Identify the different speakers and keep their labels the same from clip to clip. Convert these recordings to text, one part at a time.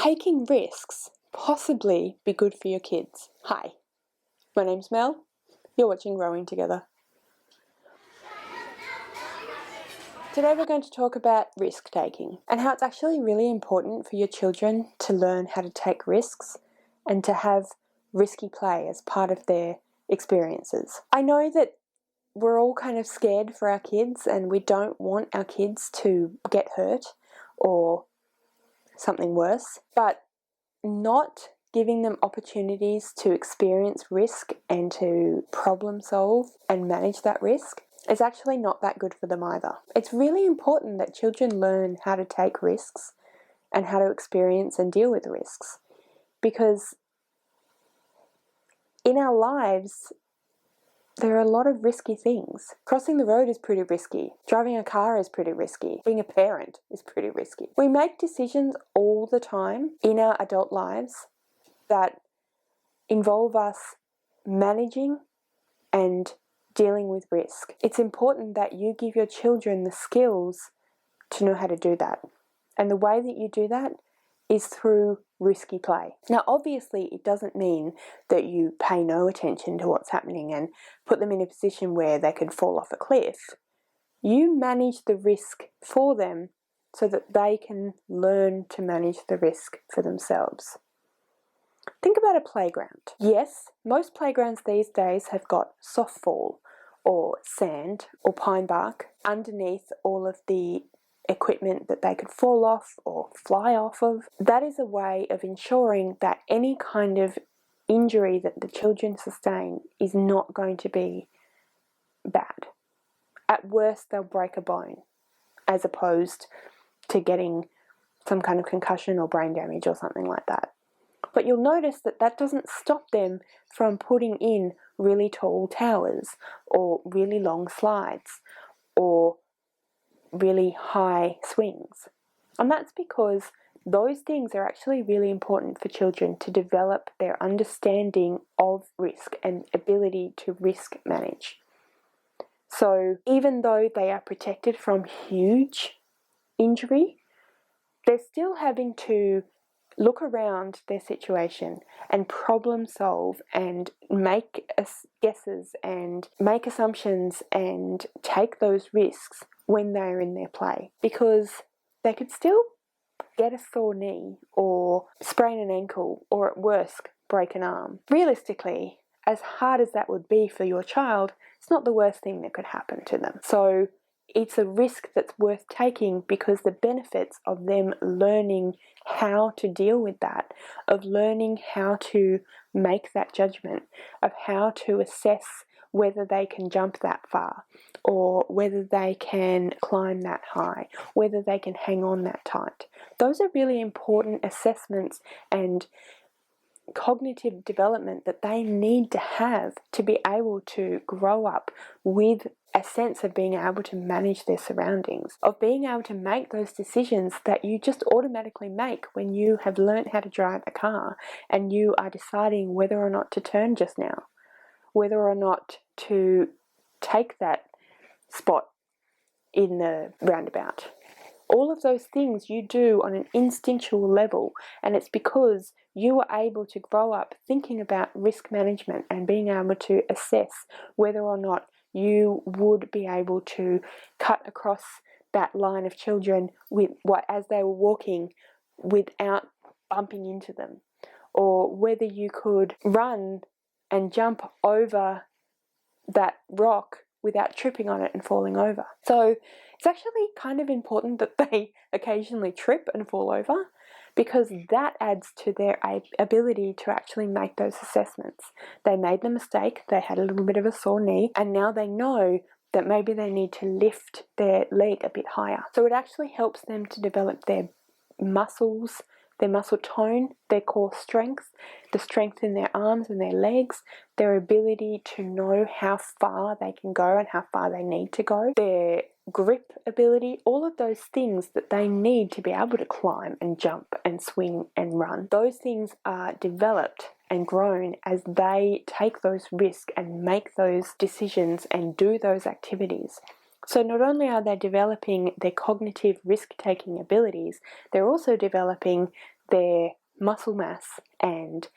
Speaker 1: taking risks possibly be good for your kids? Hi, my name's Mel. You're watching Growing Together. Today we're going to talk about risk taking and how it's actually really important for your children to learn how to take risks and to have risky play as part of their experiences. I know that we're all kind of scared for our kids and we don't want our kids to get hurt or something worse, but not giving them opportunities to experience risk and to problem solve and manage that risk is actually not that good for them either. It's really important that children learn how to take risks and how to experience and deal with risks, because in our lives there are a lot of risky things. Crossing the road is pretty risky. Driving a car is pretty risky. Being a parent is pretty risky. We make decisions all the time in our adult lives that involve us managing and dealing with risk. It's important that you give your children the skills to know how to do that. And the way that you do that is through risky play. Now, obviously, it doesn't mean that you pay no attention to what's happening and put them in a position where they could fall off a cliff. You manage the risk for them so that they can learn to manage the risk for themselves. Think about a playground. Yes, most playgrounds these days have got softball or sand or pine bark underneath all of the equipment that they could fall off or fly off of. That is a way of ensuring that any kind of injury that the children sustain is not going to be bad. At worst, they'll break a bone, as opposed to getting some kind of concussion or brain damage or something like that. But you'll notice that that doesn't stop them from putting in really tall towers or really long slides or really high swings. And that's because those things are actually really important for children to develop their understanding of risk and ability to risk manage. So even though they are protected from huge injury, they're still having to look around their situation and problem solve and make guesses and make assumptions and take those risks when they're in their play, because they could still get a sore knee or sprain an ankle or at worst break an arm. Realistically, as hard as that would be for your child, it's not the worst thing that could happen to them. So it's a risk that's worth taking because the benefits of them learning how to deal with that, of learning how to make that judgment, of how to assess whether they can jump that far or whether they can climb that high, whether they can hang on that tight. Those are really important assessments and cognitive development that they need to have to be able to grow up with a sense of being able to manage their surroundings, of being able to make those decisions that you just automatically make when you have learned how to drive a car and you are deciding whether or not to turn just now, whether or not to take that spot in the roundabout. All of those things you do on an instinctual level, and it's because you are able to grow up thinking about risk management and being able to assess whether or not you would be able to cut across that line of children as they were walking without bumping into them, or whether you could run and jump over that rock without tripping on it and falling over. So it's actually kind of important that they occasionally trip and fall over, because that adds to their ability to actually make those assessments. They made the mistake, they had a little bit of a sore knee, and now they know that maybe they need to lift their leg a bit higher. So it actually helps them to develop their muscles, their muscle tone, their core strength, the strength in their arms and their legs, their ability to know how far they can go and how far they need to go, their grip ability, all of those things that they need to be able to climb and jump and swing and run. Those things are developed and grown as they take those risks and make those decisions and do those activities. So not only are they developing their cognitive risk-taking abilities, they're also developing their muscle mass and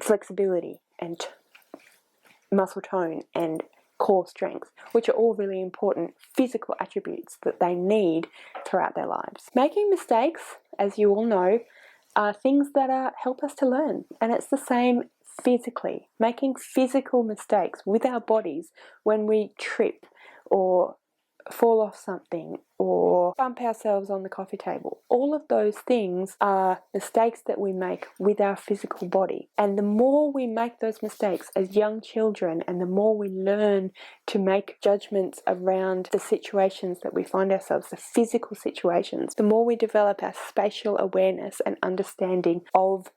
Speaker 1: flexibility and muscle tone and core strength, which are all really important physical attributes that they need throughout their lives. Making mistakes, as you all know, are things that help us to learn, and it's the same physically. Making physical mistakes with our bodies when we trip or fall off something or bump ourselves on the coffee table. All of those things are mistakes that we make with our physical body. And the more we make those mistakes as young children, and the more we learn to make judgments around the situations that we find ourselves, the physical situations, the more we develop our spatial awareness and understanding of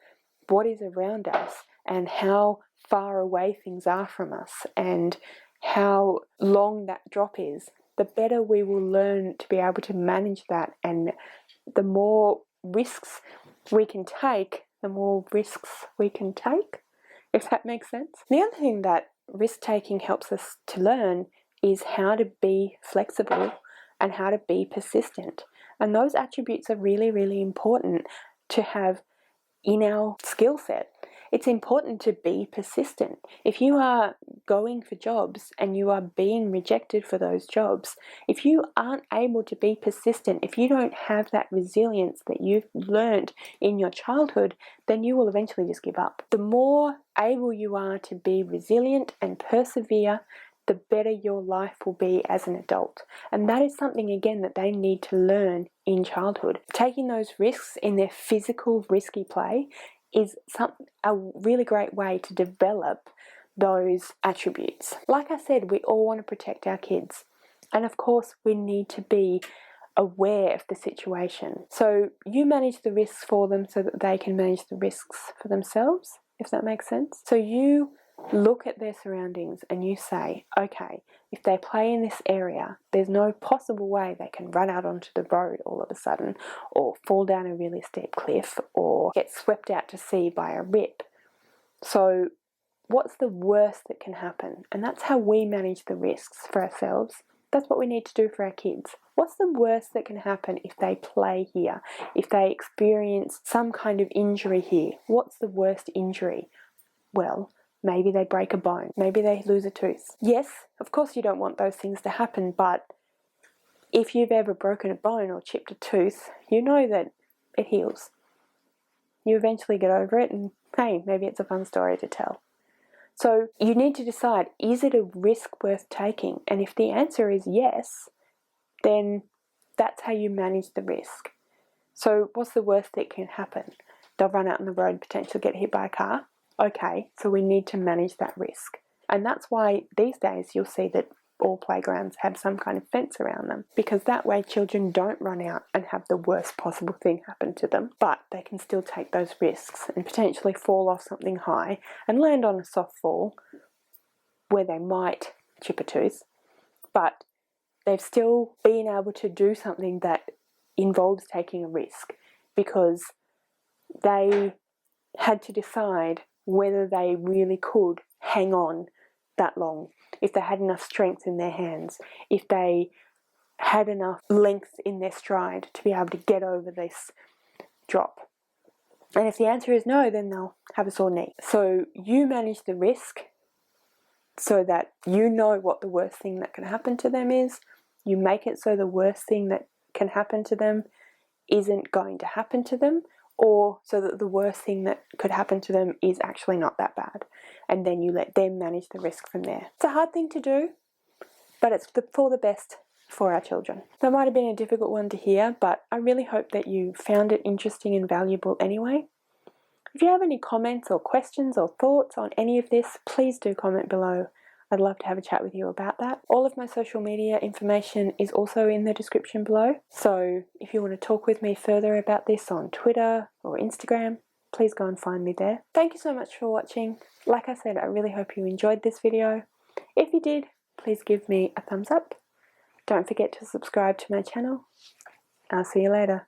Speaker 1: what is around us and how far away things are from us and how long that drop is, the better we will learn to be able to manage that, and the more risks we can take, if that makes sense. The other thing that risk-taking helps us to learn is how to be flexible and how to be persistent. And those attributes are really, really important to have in our skill set. It's important to be persistent. If you are going for jobs and you are being rejected for those jobs, if you aren't able to be persistent, if you don't have that resilience that you've learned in your childhood, then you will eventually just give up. The more able you are to be resilient and persevere, the better your life will be as an adult. And that is something, again, that they need to learn in childhood. Taking those risks in their physical risky play is a really great way to develop those attributes. Like I said, we all want to protect our kids. And of course, we need to be aware of the situation. So you manage the risks for them so that they can manage the risks for themselves, if that makes sense. So you look at their surroundings and you say, okay, if they play in this area, there's no possible way they can run out onto the road all of a sudden, or fall down a really steep cliff, or get swept out to sea by a rip. So what's the worst that can happen? And that's how we manage the risks for ourselves. That's what we need to do for our kids. What's the worst that can happen if they play here? If they experience some kind of injury here? What's the worst injury? Well, maybe they break a bone. Maybe they lose a tooth. Yes, of course you don't want those things to happen, but if you've ever broken a bone or chipped a tooth, you know that it heals. You eventually get over it, and hey, maybe it's a fun story to tell. So you need to decide, is it a risk worth taking? And if the answer is yes, then that's how you manage the risk. So what's the worst that can happen? They'll run out on the road, potentially get hit by a car. Okay, so we need to manage that risk. And that's why these days you'll see that all playgrounds have some kind of fence around them, because that way children don't run out and have the worst possible thing happen to them, but they can still take those risks and potentially fall off something high and land on a soft fall where they might chip a tooth, but they've still been able to do something that involves taking a risk, because they had to decide whether they really could hang on that long, if they had enough strength in their hands, if they had enough length in their stride to be able to get over this drop. And if the answer is no, then they'll have a sore knee. So you manage the risk so that you know what the worst thing that can happen to them is. You make it so the worst thing that can happen to them isn't going to happen to them, or so that the worst thing that could happen to them is actually not that bad. And then you let them manage the risk from there. It's a hard thing to do, but it's for the best for our children. That might have been a difficult one to hear, but I really hope that you found it interesting and valuable anyway. If you have any comments or questions or thoughts on any of this, please do comment below. I'd love to have a chat with you about that. All of my social media information is also in the description below. So if you want to talk with me further about this on Twitter or Instagram, please go and find me there. Thank you so much for watching. Like I said, I really hope you enjoyed this video. If you did, please give me a thumbs up. Don't forget to subscribe to my channel. I'll see you later.